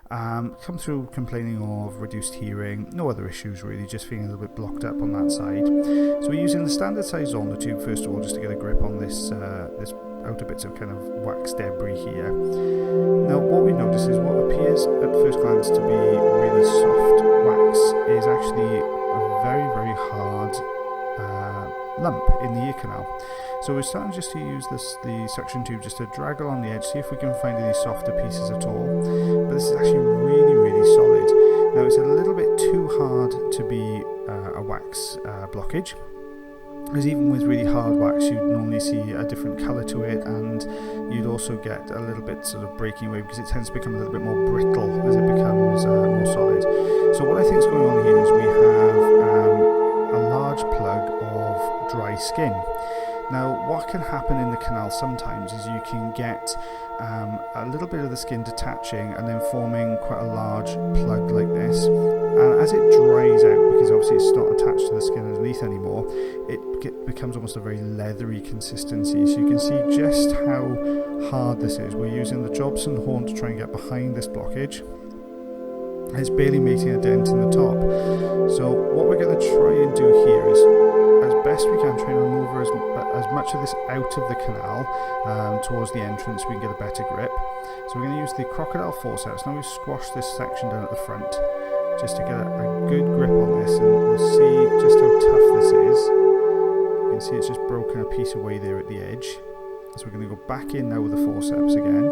Come through complaining of reduced hearing, no other issues really, just feeling a little bit blocked up on that side. So we're using the standard size Zollner tube first of all, just to get a grip on this outer bits of kind of wax debris here. Now what we notice is what appears at first glance to be really soft wax is actually a very, very hard lump in the ear canal. So we're starting just to use the suction tube just to drag along the edge, see if we can find any softer pieces at all. But this is actually really, really solid. Now it's a little bit too hard to be a wax blockage, because even with really hard wax you'd normally see a different colour to it, and you'd also get a little bit sort of breaking away because it tends to become a little bit more brittle as it becomes more solid. So what I think is going on here is we have a large plug of dry skin. Now what can happen in the canal sometimes is you can get a little bit of the skin detaching and then forming quite a large plug like this, and as it dries out, because obviously it's not attached to the skin underneath anymore, it becomes almost a very leathery consistency. So you can see just how hard this is. We're using the Jobson horn to try and get behind this blockage. It's barely making a dent in the top. So what we're going to try and do here is, as best we can, try and remove as much of this out of the canal towards the entrance so we can get a better grip. So we're going to use the crocodile forceps. Now we've squashed this section down at the front just to get a good grip on this, and we'll see just how tough this is. You can see it's just broken a piece away there at the edge. So we're going to go back in now with the forceps again,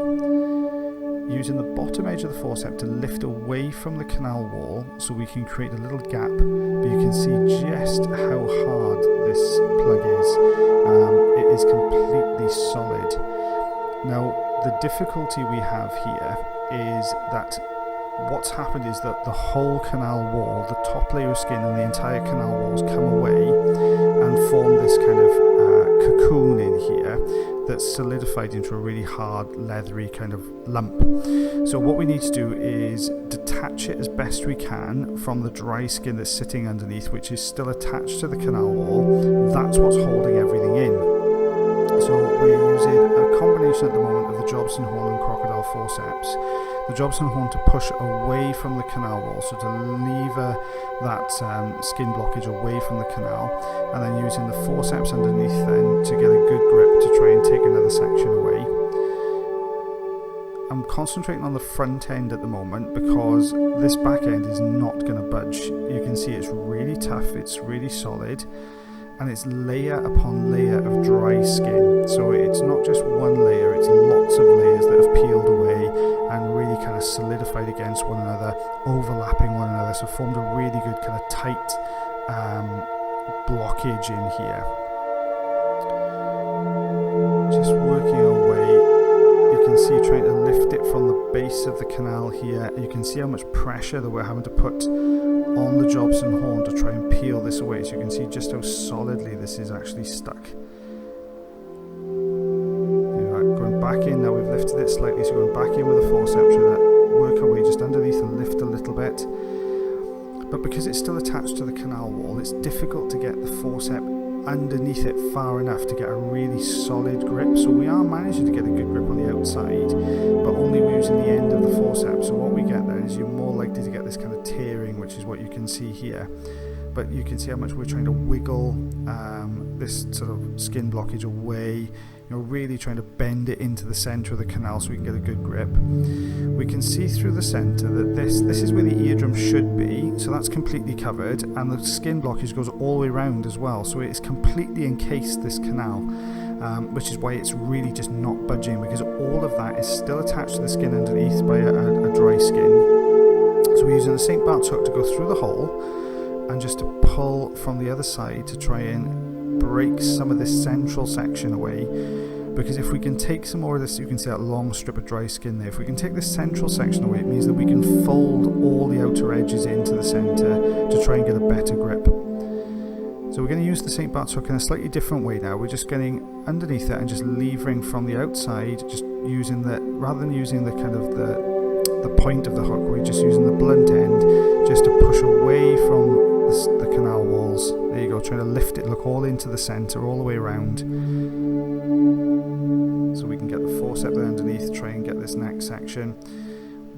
using the bottom edge of the forceps to lift away from the canal wall so we can create a little gap, but you can see just how hard this plug is. It is completely solid. Now the difficulty we have here is that what's happened is that the whole canal wall, the top layer of skin and the entire canal walls come away and form this kind of cocoon in here that's solidified into a really hard, leathery kind of lump. So what we need to do is detach it as best we can from the dry skin that's sitting underneath, which is still attached to the canal wall. That's what's holding everything in. So we're using a combination at the moment of the Jobson horn and crocodile forceps. The Jobson horn to push away from the canal wall, so to lever that skin blockage away from the canal, and then using the forceps underneath then to get a good grip to try and take another section away. I'm concentrating on the front end at the moment because this back end is not going to budge. You can see it's really tough, it's really solid, and it's layer upon layer of dry skin. So it's not just one layer, it's lots of layers that have peeled away and really kind of solidified against one another, overlapping one another, so formed a really good kind of tight blockage in here. Just working our way, you can see trying to lift it from the base of the canal here. You can see how much pressure that we're having to put on the Jobson horn to try and peel this away, so you can see just how solidly this is actually stuck. Going back in now, we've lifted it slightly, so going back in with the forceps, trying to work our way just underneath and lift a little bit. But because it's still attached to the canal wall, it's difficult to get the forceps underneath it far enough to get a really solid grip. So we are managing to get a good grip on the outside, but only using the end of the forceps. So what we get then is you're more likely to get this kind of tearing, which is what you can see here. But you can see how much we're trying to wiggle this sort of skin blockage away, really trying to bend it into the centre of the canal so we can get a good grip. We can see through the centre that this is where the eardrum should be, so that's completely covered, and the skin blockage goes all the way around as well, so it's completely encased this canal, which is why it's really just not budging, because all of that is still attached to the skin underneath by a dry skin. So we're using the St. Bart's hook to go through the hole and just to pull from the other side to try and break some of this central section away, because if we can take some more of this, you can see that long strip of dry skin there, if we can take this central section away, it means that we can fold all the outer edges into the centre to try and get a better grip. So we're going to use the St. Bart's hook in a slightly different way now. We're just getting underneath it and just levering from the outside, just using the, rather than using the kind of the point of the hook, we're just using the blunt end just to push away from the canal walls. There you go, trying to lift it, look, all into the centre, all the way around, so we can get the forceps underneath, try and get this next section.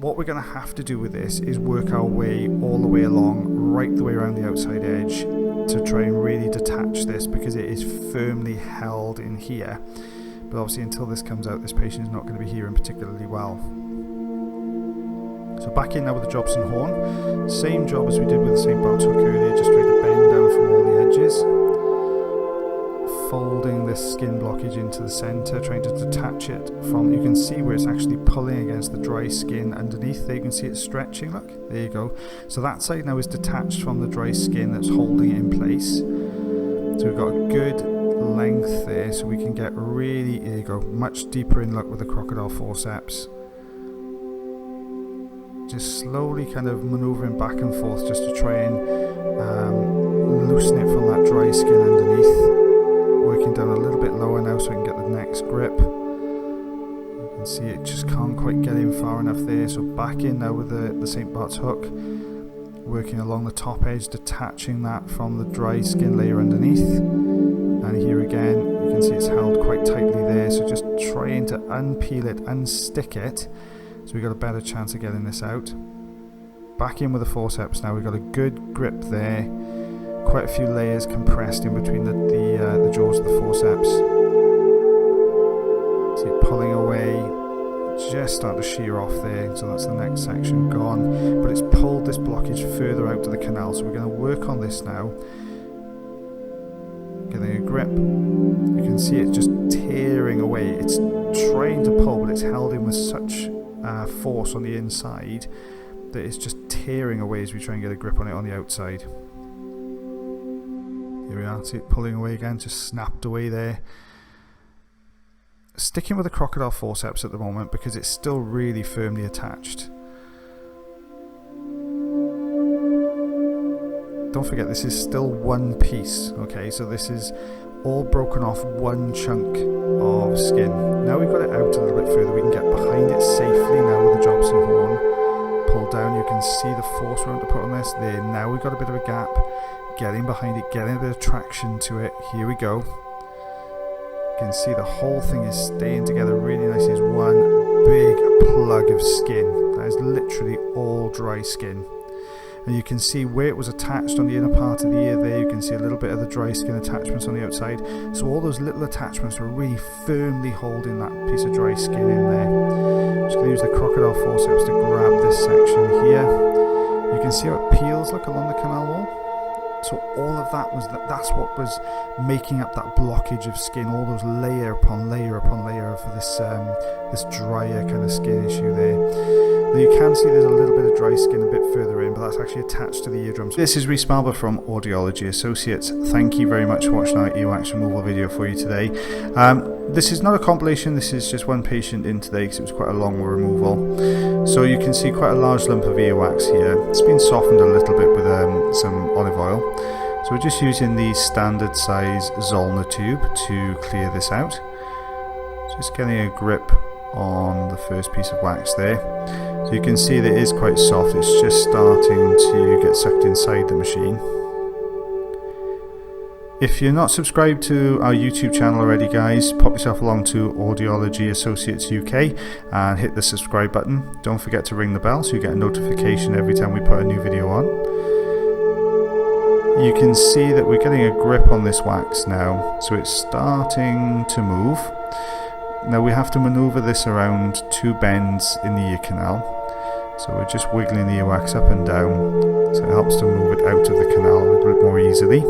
what we're going to have to do with this is work our way all the way along, right the way around the outside edge, to try and really detach this, because it is firmly held in here. But obviously until this comes out, this patient is not going to be hearing particularly well. So back in now with the Jobson horn, same job as we did with the St. Bart's hook earlier, just trying to bend down from all the edges, folding this skin blockage into the centre, trying to detach it from, you can see where it's actually pulling against the dry skin underneath there, you can see it stretching, look, there you go. So that side now is detached from the dry skin that's holding it in place. So we've got a good length there, so we can get really, there you go, much deeper in, look, with the crocodile forceps. Just slowly kind of manoeuvring back and forth just to try and loosen it from that dry skin underneath. Working down a little bit lower now so I can get the next grip. You can see it just can't quite get in far enough there, so back in now with the St. Bart's hook. Working along the top edge, detaching that from the dry skin layer underneath. And here again, you can see it's held quite tightly there, so just trying to unpeel it, unstick it, so we've got a better chance of getting this out. Back in with the forceps now, we've got a good grip there. Quite a few layers compressed in between the jaws of the forceps. See it pulling away, just starting to shear off there, so that's the next section gone. But it's pulled this blockage further out to the canal, so we're going to work on this now. Getting a grip, you can see it just tearing away. It's trying to pull, but it's held in with such force on the inside that it's just tearing away as we try and get a grip on it on the outside. Here we are, see it pulling away again, just snapped away there. Sticking with the crocodile forceps at the moment because it's still really firmly attached. Don't forget, this is still one piece, okay, so this is all broken off one chunk of skin. Now we've got it out a little bit further, we can get behind it safely now with the Jobson horn. Pull down, you can see the force we're going to put on this there. Now we've got a bit of a gap, getting behind it, getting a bit of traction to it. Here we go. You can see the whole thing is staying together really nicely as one big plug of skin. That is literally all dry skin. And you can see where it was attached on the inner part of the ear there, you can see a little bit of the dry skin attachments on the outside. So all those little attachments are really firmly holding that piece of dry skin in there. I'm just going to use the crocodile forceps to grab this section here. You can see how it peels, look, along the canal wall. So all of that was that's what was making up that blockage of skin, all those layer upon layer upon layer of this this drier kind of skin issue there. Now you can see there's a little bit of dry skin a bit further in, but that's actually attached to the eardrums. This is Rhys Malber from Audiology Associates. Thank you very much for watching our earwax removal video for you today. This is not a compilation, this is just one patient in today because it was quite a long removal. So you can see quite a large lump of earwax here. It's been softened a little bit with some olive oil. So we're just using the standard size Zollner tube to clear this out. Just getting a grip on the first piece of wax there. So you can see that it is quite soft, it's just starting to get sucked inside the machine. If you're not subscribed to our YouTube channel already, guys, pop yourself along to Audiology Associates UK and hit the subscribe button. Don't forget to ring the bell so you get a notification every time we put a new video on. You can see that we're getting a grip on this wax now, so it's starting to move. Now we have to maneuver this around two bends in the ear canal. So we're just wiggling the earwax up and down, so it helps to move it out of the canal a little bit more easily.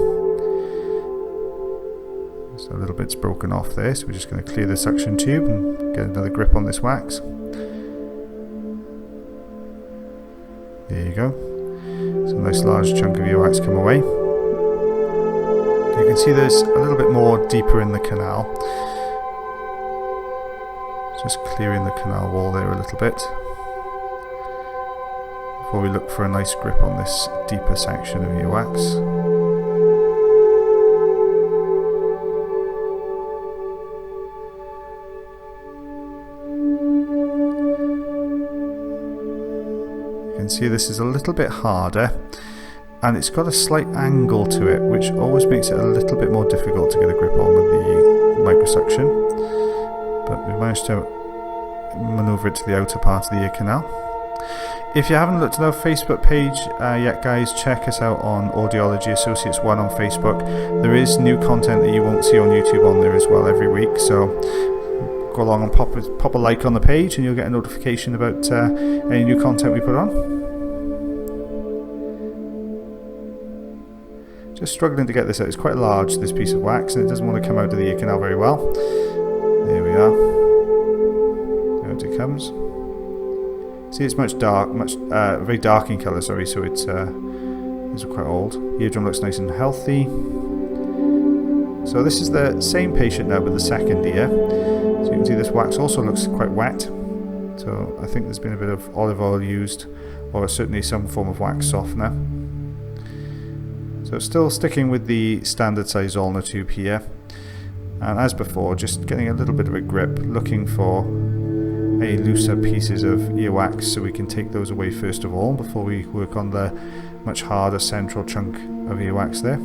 So a little bit's broken off there, so we're just going to clear the suction tube and get another grip on this wax. There you go. So a nice large chunk of earwax come away. You can see there's a little bit more deeper in the canal. Just clearing the canal wall there a little bit before we look for a nice grip on this deeper section of earwax. You can see this is a little bit harder and it's got a slight angle to it, which always makes it a little bit more difficult to get a grip on with the microsuction. But we managed to manoeuvre it to the outer part of the ear canal. If you haven't looked at our Facebook page yet, guys, check us out on Audiology Associates 1 on Facebook. There is new content that you won't see on YouTube on there as well every week, so go along and pop a like on the page and you'll get a notification about any new content we put on. Just struggling to get this out. It's quite large, this piece of wax, and it doesn't want to come out of the ear canal very well. There we are. Out it comes. See, it's very dark in colour, sorry, so it's quite old. Eardrum looks nice and healthy. So this is the same patient now with the second ear. So you can see this wax also looks quite wet. So I think there's been a bit of olive oil used, or certainly some form of wax softener. So still sticking with the standard size ulnar tube here. And as before, just getting a little bit of a grip, looking for any looser pieces of earwax so we can take those away first of all before we work on the much harder central chunk of earwax there.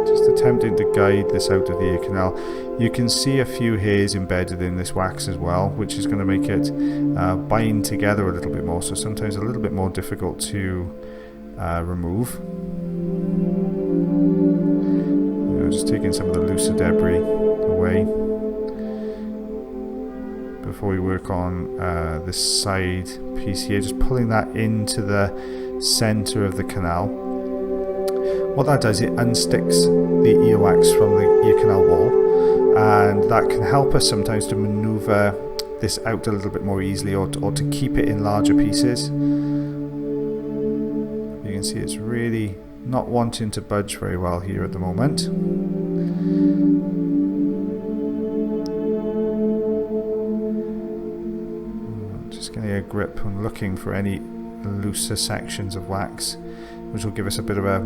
Just attempting to guide this out of the ear canal. You can see a few hairs embedded in this wax as well, which is going to make it bind together a little bit more, so sometimes a little bit more difficult to remove. Just taking some of the looser debris away before we work on this side piece here, just pulling that into the center of the canal. What that does, it unsticks the earwax from the ear canal wall, and that can help us sometimes to maneuver this out a little bit more easily, or to keep it in larger pieces. You can see it's really not wanting to budge very well here at the moment. Just getting a grip and looking for any looser sections of wax, which will give us a bit of a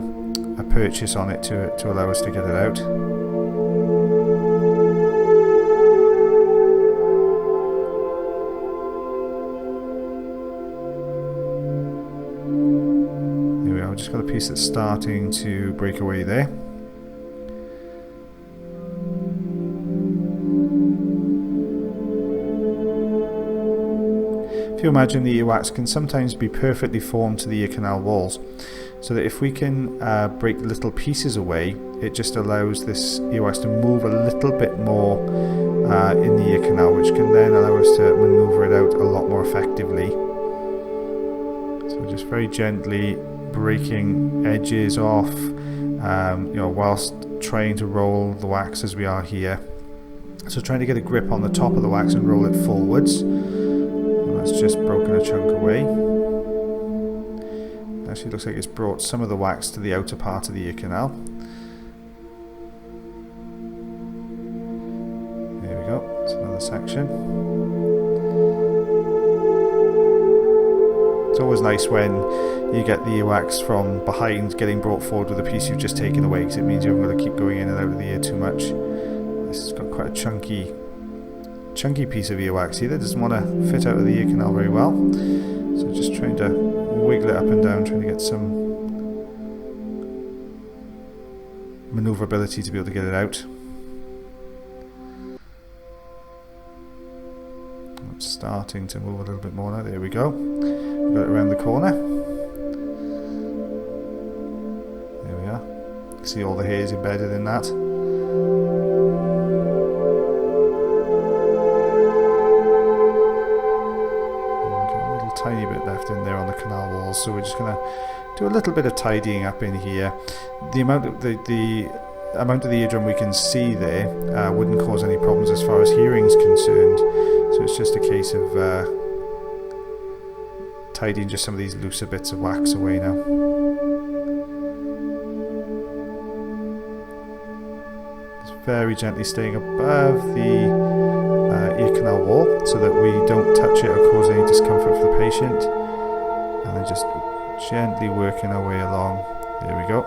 purchase on it to allow us to get it out. I've just got a piece that's starting to break away there. If you imagine, the earwax can sometimes be perfectly formed to the ear canal walls, so that if we can break little pieces away, it just allows this earwax to move a little bit more in the ear canal, which can then allow us to maneuver it out a lot more effectively. So just very gently breaking edges off, whilst trying to roll the wax as we are here. So trying to get a grip on the top of the wax and roll it forwards. And that's just broken a chunk away. Actually looks like it's brought some of the wax to the outer part of the ear canal. There we go, it's another section. It's always nice when you get the earwax from behind getting brought forward with a piece you've just taken away, because it means you haven't got to keep going in and out of the ear too much. This has got quite a chunky piece of earwax here that doesn't want to fit out of the ear canal very well. So just trying to wiggle it up and down, trying to get some maneuverability to be able to get it out. It's starting to move a little bit more now. There we go. We've got it around the corner. There we are. You can see all the hairs embedded in that. Tiny bit left in there on the canal walls, so we're just going to do a little bit of tidying up in here. The amount of the eardrum we can see there wouldn't cause any problems as far as hearing is concerned, so it's just a case of tidying just some of these looser bits of wax away now. Just very gently staying above the ear canal wall so that we don't touch it or cause any discomfort for the patient, and then just gently working our way along. There we go.